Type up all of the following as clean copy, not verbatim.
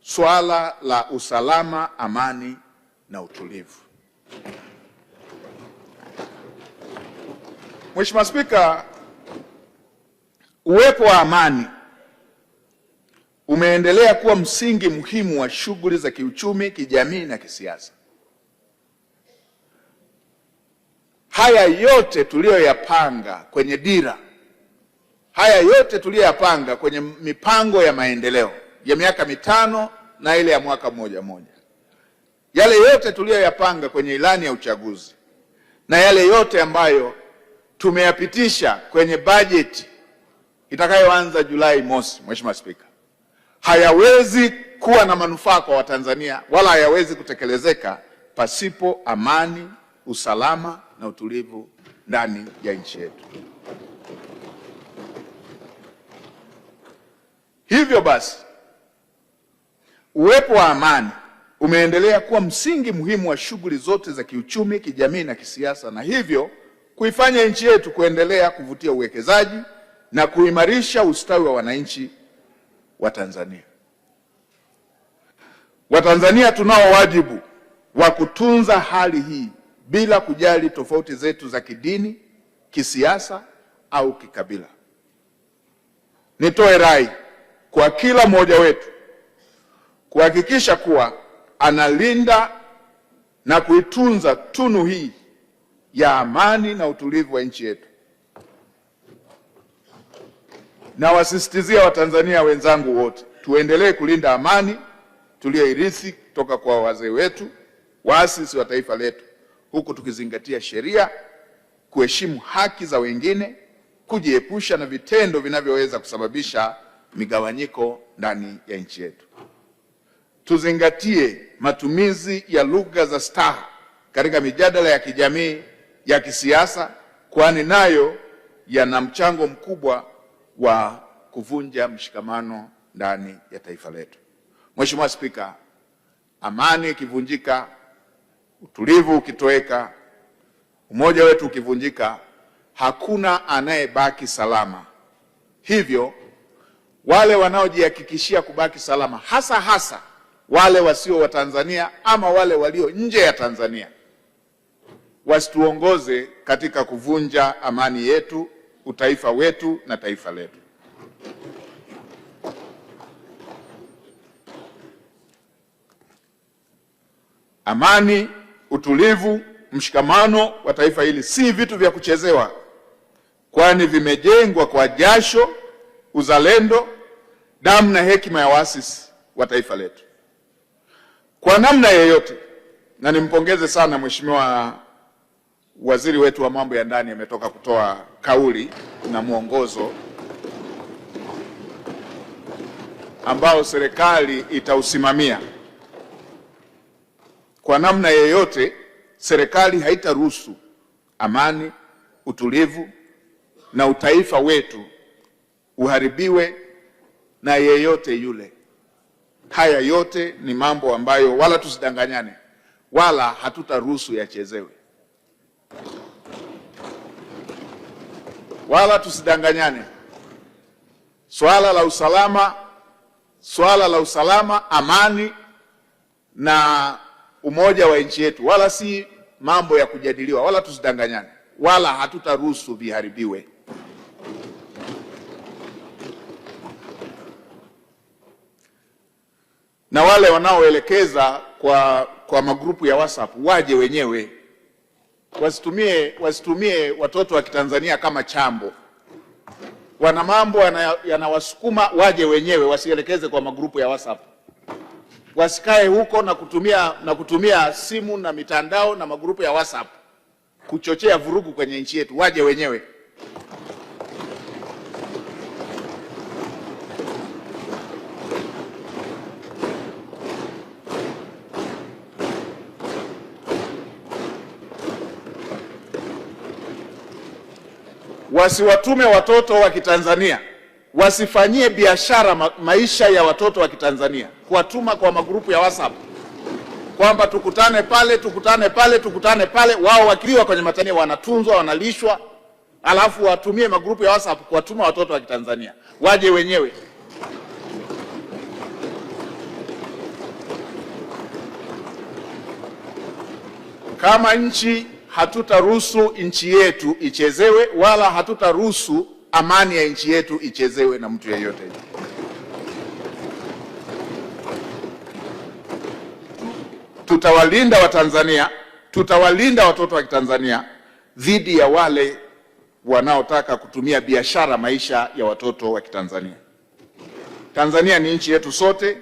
swala la usalama, amani na utulivu. Mheshimiwa Spika, uwepo wa amani umeendelea kuwa msingi muhimu wa shughuli za kiuchumi, kijamii na kisiasa. Haya yote tuliyoyapanga kwenye dira, haya yote tuliyoyapanga kwenye mipango ya maendeleo ya miaka mitano na ile ya mwaka mmoja, yale yote tuliyoyapanga kwenye ilani ya uchaguzi na yale yote ambayo tumeyapitisha kwenye bajeti itakayoanza Julai mosi, Mheshimiwa Spika, hayawezi kuwa na manufaa kwa Watanzania wala hayawezi kutekelezeka pasipo amani, usalama na utulivu ndani ya nchi yetu. Hivyo basi, uwepo wa amani umeendelea kuwa msingi muhimu wa shughuli zote za kiuchumi, kijamii na kisiasa, na hivyo kuifanya nchi yetu kuendelea kuvutia uwekezaji na kuimarisha ustawi wa wananchi wa Tanzania. Watanzania tunao wajibu wa kutunza hali hii bila kujali tofauti zetu za kidini, kisiasa au kikabila. Nitoe rai kwa kila mmoja wetu kuhakikisha kuwa analinda na kuitunza tunu hii ya amani na utulivu wa nchi yetu. Na wasisitizia Watanzania wenzangu wote, tuendelee kulinda amani tuliyoirithi kutoka kwa wazee wetu, waasisi wa taifa letu, huku tukizingatia sheria, kuheshimu haki za wengine, kujiepusha na vitendo vinavyoweza kusababisha migawanyiko ndani ya nchi yetu. Tuzingatie matumizi ya lugha za staha katika mijadala ya kijamii, ya kisiasa, kwani nayo yana mchango mkubwa wa kuvunja mshikamano ndani ya taifa letu. Mheshimiwa Spika, amani ikivunjika, utulivu ukitoweka, umoja wetu ukivunjika, hakuna anayebaki salama. Hivyo wale wanaojihakikishia kubaki salama, hasa wale wasio wa Tanzania ama wale walio nje ya Tanzania, wasituongoze katika kuvunja amani yetu, utaifa wetu na taifa letu. Amani, utulivu, mshikamano wa taifa hili si vitu vya kuchezewa, kwani vimejengwa kwa jasho, uzalendo, damu na hekima ya waasisi wa taifa letu. Kwa namna yoyote, na nimpongeze sana Mheshimiwa Waziri wetu wa mambo ya ndani, ametoka kutoa kauli na mwongozo ambao serikali itausimamia. Kwa namna yoyote, serikali haitaruhusu amani, utulivu na utaifa wetu uharibiwe na yeyote yule. Haya yote ni mambo ambayo wala tusidanganyane, wala hatutaruhusu yachezewe. Wala tusidanganyane. Swala la usalama, amani na umoja wa nchi yetu wala si mambo ya kujadiliwa, wala tusidanganyane, wala hatutaruhusu viharibiwe. Na wale wanaoelekeza kwa magrupu ya WhatsApp waje wenyewe, wasitumie watoto wa Kitanzania kama chambo. Wana mambo yanawasukuma, waje wenyewe, wasielekeze kwa magrupu ya WhatsApp. Wasikae huko na kutumia simu na mitandao na magrupu ya WhatsApp kuchochea vurugu kwenye nchi yetu. Waje wenyewe. Wasiwatume watoto wa Kitanzania, wasifanyie biashara maisha ya watoto wa Kitanzania, kuwatuma kwa magrupu ya WhatsApp kwamba tukutane pale, wao wakiliwa kwenye matania, wanatunzwa, wanalishwa, alafu watumie magrupu ya WhatsApp kuwatuma watoto wa Kitanzania. Waje wenyewe. Kama nchi hatutaruhusu nchi yetu ichezewe, wala hatutaruhusu amani ya nchi yetu ichezewe na mtu yeyote. Tutawalinda Watanzania, tutawalinda watoto wa Kitanzania dhidi ya wale wanaotaka kutumia biashara maisha ya watoto wa Kitanzania. Tanzania ni nchi yetu sote,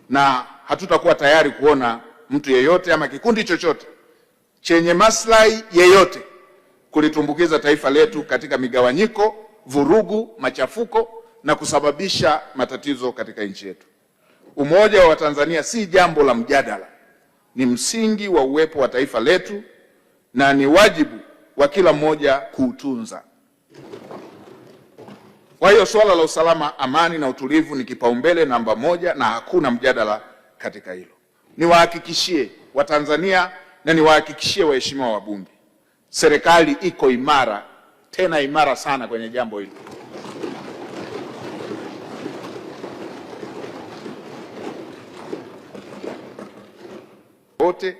na hatutakuwa tayari kuona mtu yeyote ama kikundi chochote chenye maslahi yeyote kulitumbukiza taifa letu katika migawanyiko, vurugu, machafuko na kusababisha matatizo katika nchi yetu. Umoja wa Tanzania si jambo la mjadala, ni msingi wa uwepo wa taifa letu na ni wajibu wa kila mmoja kuutunza. Kwa hiyo swala la usalama, amani na utulivu ni kipaumbele namba moja na hakuna mjadala katika hilo. Niwahakikishie Watanzania na niwahakikishie waheshimiwa wabunge, serikali iko imara, tena imara sana kwenye jambo hili. Wote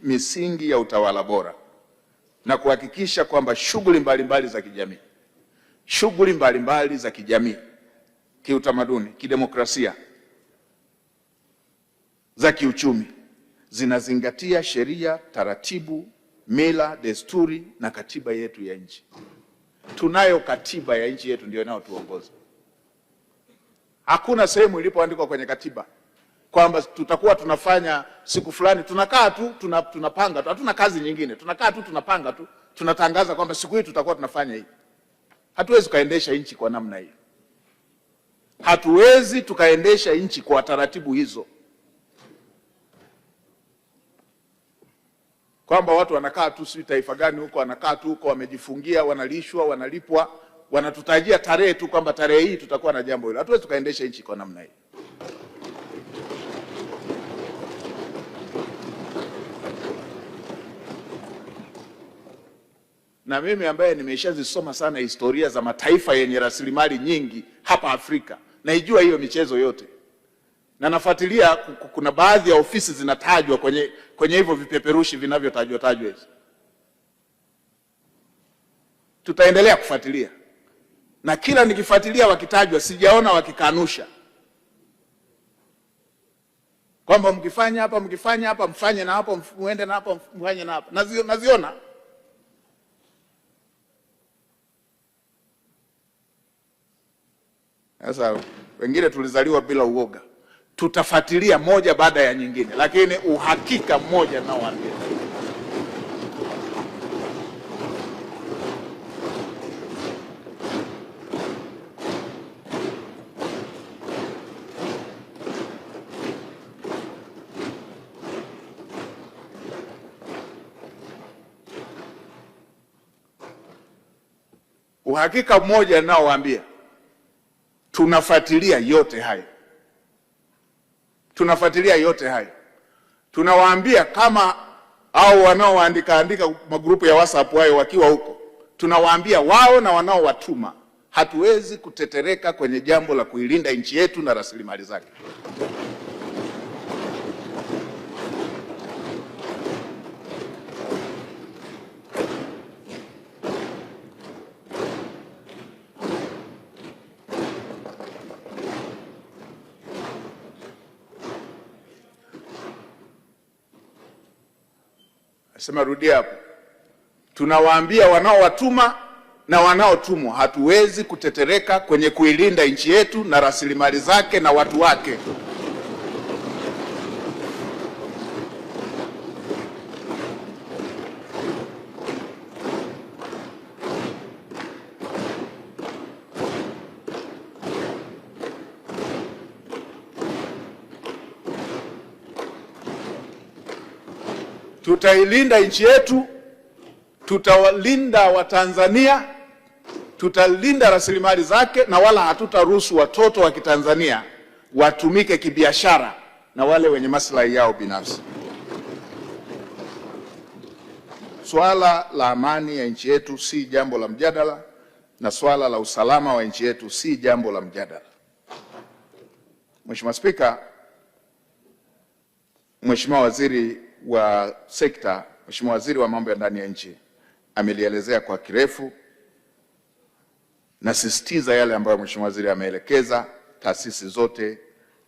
misingi ya utawala bora na kuhakikisha kwamba shughuli mbalimbali za kijamii, kiutamaduni, kidemokrasia, za kiuchumi zinazingatia sheria, taratibu, mila, desturi na katiba yetu ya nchi. Tunayo katiba ya nchi yetu ndio inayotuongoza. Hakuna sehemu ilipoandikwa kwenye katiba kwamba tutakuwa tunafanya siku fulani, tunakaa tu tunapanga tu, hatuna kazi nyingine, tunakaa tu tunapanga tu, tunatangaza kwamba siku hii tutakuwa tunafanya hivi. Hatuwezi kaendesha nchi kwa namna hiyo. Hatuwezi tukaendesha nchi kwa taratibu hizo, kwamba watu wanakaa tu, si taifa gani huko, wanakaa tu huko, wamejifungia, wanalishwa, wanalipwa, wanatutajia tarehe tu kwamba tarehe hii tutakuwa na jambo hilo. Hatuwezi tukaendesha nchi kwa namna hiyo. Na mimi ambaye nimeshazisoma sana historia za mataifa yenye rasilimali nyingi hapa Afrika, naijua hiyo michezo yote. Na nafuatilia, kuna baadhi ya ofisi zinatajwa kwenye hivyo vipeperushi vinavyotajwa hizo. Tutaendelea kufuatilia. Na kila nikifuatilia wakitajwa, sijaona wakikanusha kwamba mkifanya hapa, mfanye na hapo, muende na hapo, mfanye na hapo. Naziona. Sasa wengine tulizaliwa bila uoga. Tutafuatilia moja baada ya nyingine, lakini uhakika mmoja naoambia, uhakika mmoja naoambia, tunafuatilia yote hayo. Tunawaambia kama au wanaoandika magrupu ya WhatsApp wao wakiwa huko, tunawaambia wao na wanaowatuma, hatuwezi kutetereka kwenye jambo la kuilinda nchi yetu na rasilimali zake. Nasema rudia hapo. Tunawaambia wanaowatuma na wanaotumwa, hatuwezi kutetereka kwenye kuilinda nchi yetu na rasilimali zake na watu wake. Tutailinda nchi yetu, tutawalinda Watanzania, tutalinda rasilimali zake, na wala hatutaruhusu watoto wa Kitanzania watumike kibiashara na wale wenye maslahi yao binafsi. Swala la amani ya nchi yetu si jambo la mjadala, na swala la usalama wa nchi yetu si jambo la mjadala. Mheshimiwa Spika, Mheshimiwa Waziri wa Sekta Mheshimiwa Waziri wa Mambo ya Ndani ya Nchi amelielezea kwa kirefu. Nasisitiza yale ambayo Mheshimiwa Waziri ameelekeza, taasisi zote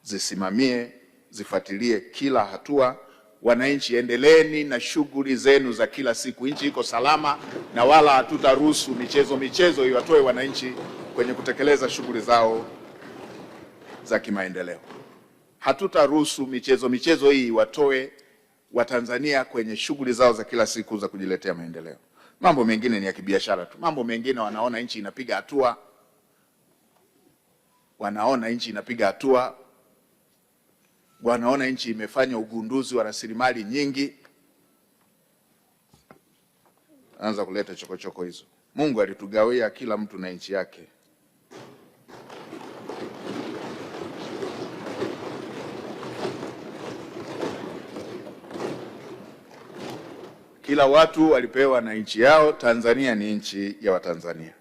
zisimamie, zifuatilie kila hatua. Wananchi, endeleeni na shughuli zenu za kila siku. Nchi iko salama na wala hatutaruhusu michezo iwatoe wananchi kwenye kutekeleza shughuli zao za kimaendeleo. Hatutaruhusu michezo hii iwatoe Watanzania kwenye shughuli zao za kila siku za kujiletea maendeleo. Mambo mengine ni ya kibiashara tu. Mambo mengine wanaona nchi inapiga hatua, wanaona nchi imefanya ugunduzi wa rasilimali nyingi, anza kuleta chokochoko hizo. Mungu alitugawia kila mtu na nchi yake. Kila watu walipewa na nchi yao. Tanzania ni nchi ya Watanzania.